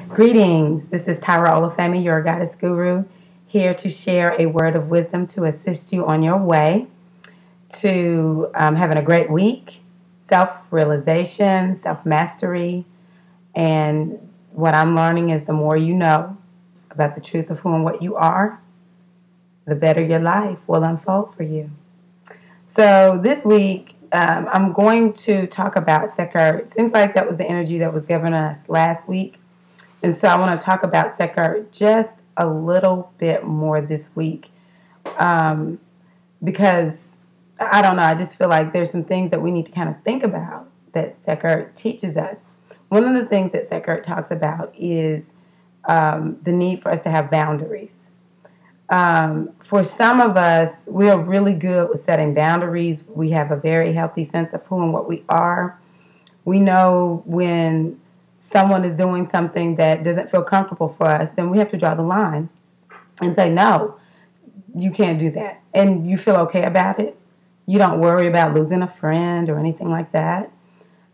Greetings. This is Tirra, your goddess guru, here to share a word of wisdom to assist you on your way to having a great week, self-realization, self-mastery. And what I'm learning is the more you know about the truth of who and what you are, the better your life will unfold for you. So this week, I'm going to talk about Sekar. It seems like that was the energy that was given us last week. And so I want to talk about Sekar just a little bit more this week because, I don't know, I just feel like there's some things that we need to kind of think about that Sekar teaches us. One of the things that Sekar talks about is the need for us to have boundaries. For some of us, we are really good with setting boundaries. We have a very healthy sense of who and what we are. We know when someone is doing something that doesn't feel comfortable for us, then we have to draw the line and say, no, you can't do that. And you feel okay about it. You don't worry about losing a friend or anything like that.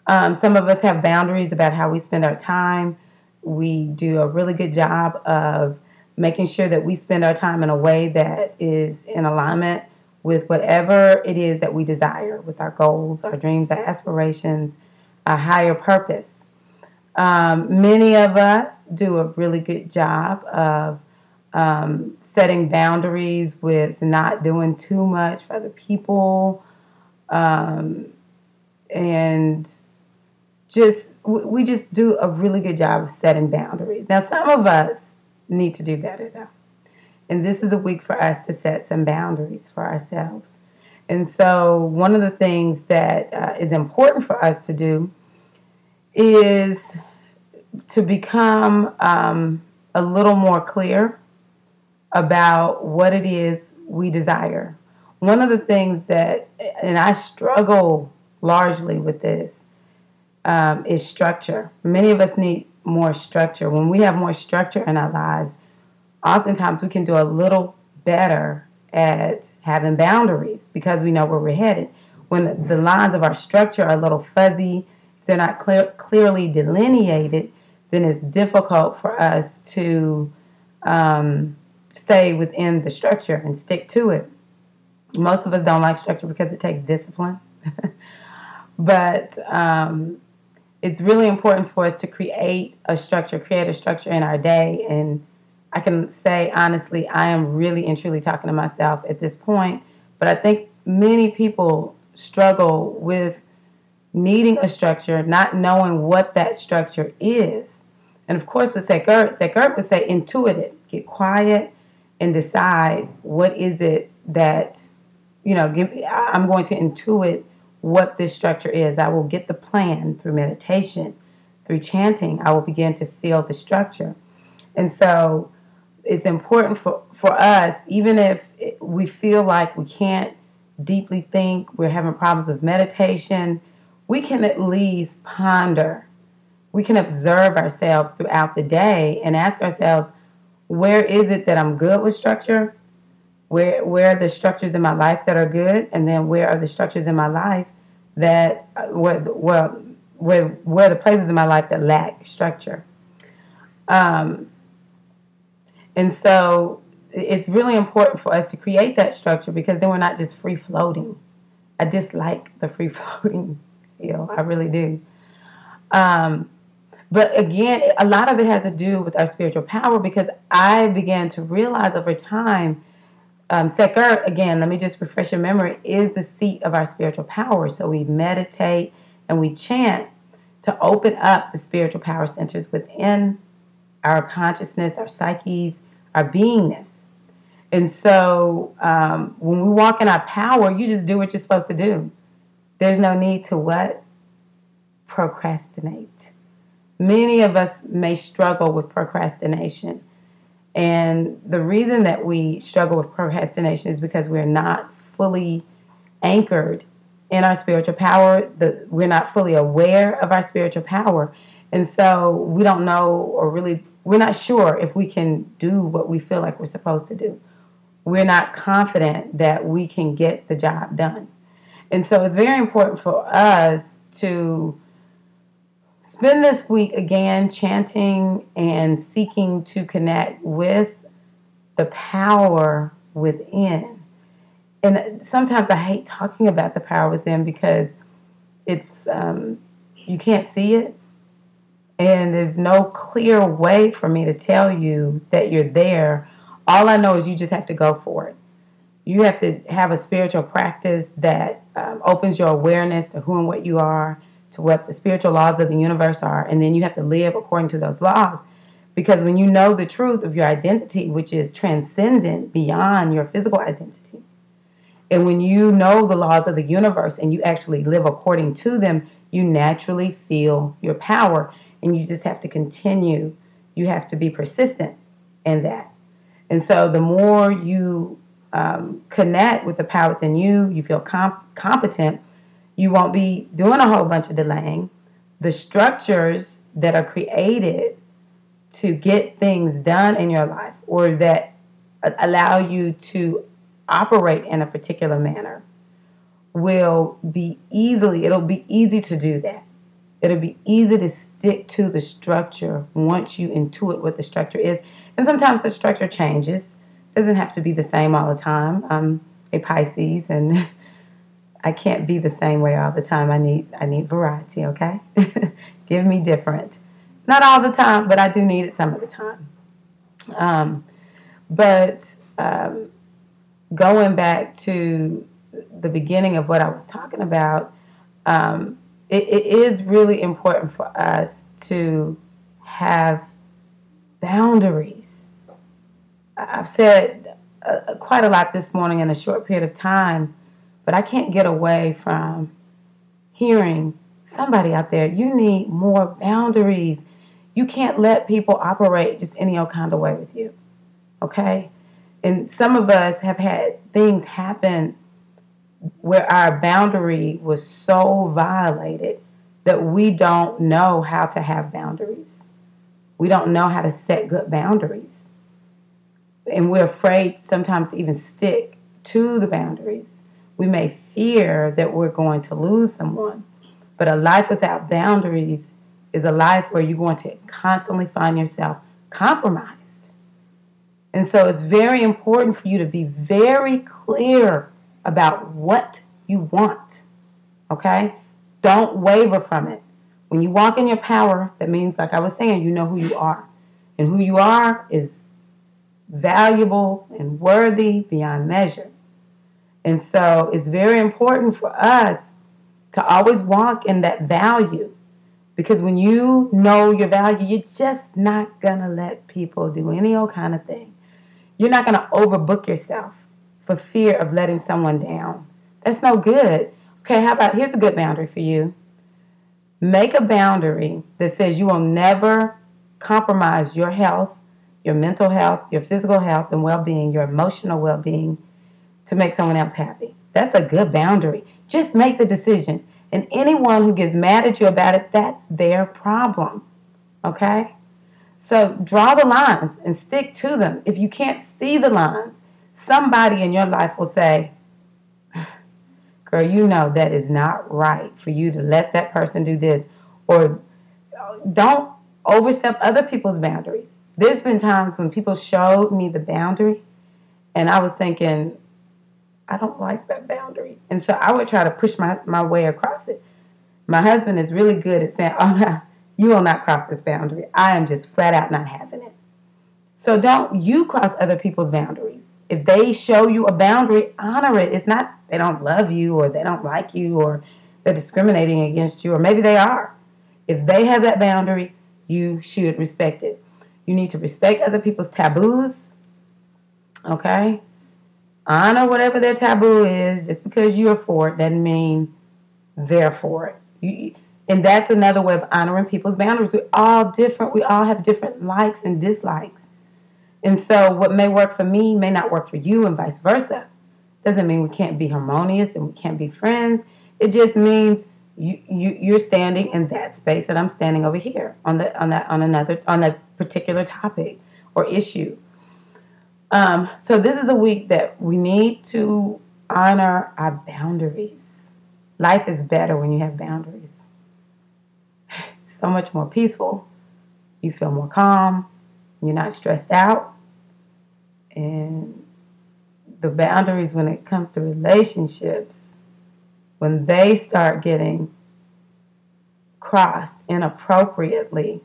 Some of us have boundaries about how we spend our time. We do a really good job of making sure that we spend our time in a way that is in alignment with whatever it is that we desire, with our goals, our dreams, our aspirations, our higher purpose. Many of us do a really good job of setting boundaries with not doing too much for other people, and we just do a really good job of setting boundaries. Now, some of us need to do better, though. And this is a week for us to set some boundaries for ourselves. And so one of the things that is important for us to do is to become a little more clear about what it is we desire. One of the things that, and I struggle largely with this, is structure. Many of us need more structure. When we have more structure in our lives, oftentimes we can do a little better at having boundaries because we know where we're headed. When the lines of our structure are a little fuzzy, they're not clearly delineated, then it's difficult for us to stay within the structure and stick to it. Most of us don't like structure because it takes discipline. But it's really important for us to create a structure in our day. And I can say, honestly, I am really and truly talking to myself at this point. But I think many people struggle with needing a structure, not knowing what that structure is. And of course, with Sekar would say, intuit it. Get quiet and decide what is it that, I'm going to intuit what this structure is. I will get the plan through meditation, through chanting. I will begin to feel the structure. And so it's important for us, even if we feel like we can't deeply think, we're having problems with meditation, we can at least ponder. We can observe ourselves throughout the day and ask ourselves, where is it that I'm good with structure? Where are the structures in my life that are good? And then where are the structures in my life that, where the places in my life that lack structure? And so it's really important for us to create that structure because then we're not just free floating. I dislike the free floating feel. I really do. But again, a lot of it has to do with our spiritual power because I began to realize over time, Sekar, again, let me just refresh your memory, is the seat of our spiritual power. So we meditate and we chant to open up the spiritual power centers within our consciousness, our psyches, our beingness. And so when we walk in our power, you just do what you're supposed to do. There's no need to what? Procrastinate. Many of us may struggle with procrastination. And the reason that we struggle with procrastination is because we're not fully anchored in our spiritual power. We're not fully aware of our spiritual power. And so we don't know, or really, we're not sure if we can do what we feel like we're supposed to do. We're not confident that we can get the job done. And so it's very important for us to spend this week again chanting and seeking to connect with the power within. And sometimes I hate talking about the power within because it's you can't see it, and there's no clear way for me to tell you that you're there. All I know is you just have to go for it. You have to have a spiritual practice that opens your awareness to who and what you are, to what the spiritual laws of the universe are, and then you have to live according to those laws. Because when you know the truth of your identity, which is transcendent beyond your physical identity, and when you know the laws of the universe and you actually live according to them, you naturally feel your power. And you just have to continue. You have to be persistent in that. And so the more you connect with the power within you, you feel competent, you won't be doing a whole bunch of delaying. The structures that are created to get things done in your life, or that allow you to operate in a particular manner, it'll be easy to do that. It'll be easy to stick to the structure once you intuit what the structure is. And sometimes the structure changes. It doesn't have to be the same all the time. I'm a Pisces, and I can't be the same way all the time. I need variety, okay? Give me different. Not all the time, but I do need it some of the time. Going back to the beginning of what I was talking about, it is really important for us to have boundaries. I've said quite a lot this morning in a short period of time, but I can't get away from hearing somebody out there, you need more boundaries. You can't let people operate just any old kind of way with you, okay? And some of us have had things happen where our boundary was so violated that we don't know how to have boundaries. We don't know how to set good boundaries. And we're afraid sometimes to even stick to the boundaries. We may fear that we're going to lose someone. But a life without boundaries is a life where you're going to constantly find yourself compromised. And so it's very important for you to be very clear about what you want, okay? Don't waver from it. When you walk in your power, that means, like I was saying, you know who you are. And who you are is valuable and worthy beyond measure. And so it's very important for us to always walk in that value. Because when you know your value, you're just not going to let people do any old kind of thing. You're not going to overbook yourself for fear of letting someone down. That's no good. Okay, here's a good boundary for you. Make a boundary that says you will never compromise your health, your mental health, your physical health and well-being, your emotional well-being to make someone else happy. That's a good boundary. Just make the decision. And anyone who gets mad at you about it, that's their problem. Okay? So draw the lines and stick to them. If you can't see the lines, somebody in your life will say, girl, you know that is not right for you to let that person do this. Or don't overstep other people's boundaries. There's been times when people showed me the boundary and I was thinking, I don't like that boundary. And so I would try to push my way across it. My husband is really good at saying, oh, no, you will not cross this boundary. I am just flat out not having it. So don't you cross other people's boundaries. If they show you a boundary, honor it. It's not they don't love you or they don't like you or they're discriminating against you, or maybe they are. If they have that boundary, you should respect it. You need to respect other people's taboos, okay? Honor whatever their taboo is. Just because you're for it doesn't mean they're for it. And that's another way of honoring people's boundaries. We're all different. We all have different likes and dislikes. And so what may work for me may not work for you and vice versa. Doesn't mean we can't be harmonious and we can't be friends. It just means you're standing in that space and I'm standing over here on a particular topic or issue. So this is a week that we need to honor our boundaries. Life is better when you have boundaries. so much more peaceful. You feel more calm. You're not stressed out. And the boundaries when it comes to relationships, when they start getting crossed inappropriately,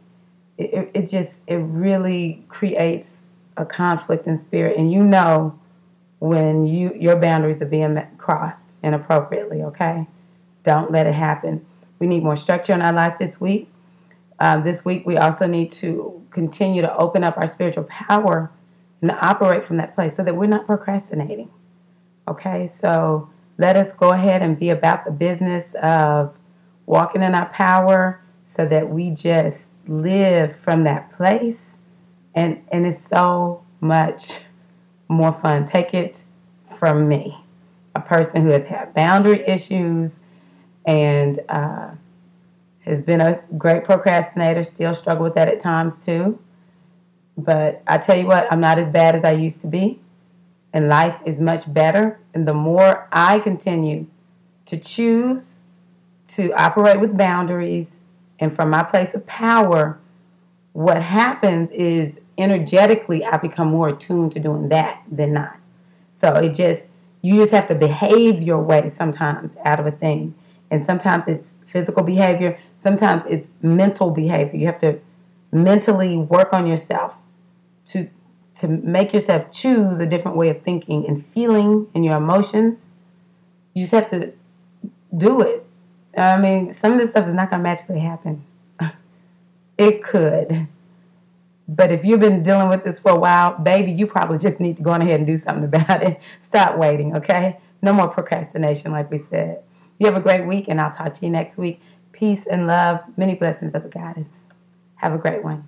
it really creates a conflict in spirit. And you know when your boundaries are being crossed inappropriately, okay? Don't let it happen. We need more structure in our life this week. This week, we also need to continue to open up our spiritual power and operate from that place so that we're not procrastinating. Okay, so let us go ahead and be about the business of walking in our power so that we just live from that place. And it's so much more fun. Take it from me, a person who has had boundary issues and has been a great procrastinator, still struggle with that at times too. But I tell you what, I'm not as bad as I used to be. And life is much better. And the more I continue to choose to operate with boundaries and from my place of power, what happens is energetically I become more attuned to doing that than not. So you just have to behave your way sometimes out of a thing. And sometimes it's physical behavior. Sometimes it's mental behavior. You have to mentally work on yourself to make yourself choose a different way of thinking and feeling in your emotions. You just have to do it. I mean, some of this stuff is not going to magically happen. It could. But if you've been dealing with this for a while, baby, you probably just need to go on ahead and do something about it. Stop waiting, okay? No more procrastination, like we said. You have a great week, and I'll talk to you next week. Peace and love. Many blessings of the Goddess. Have a great one.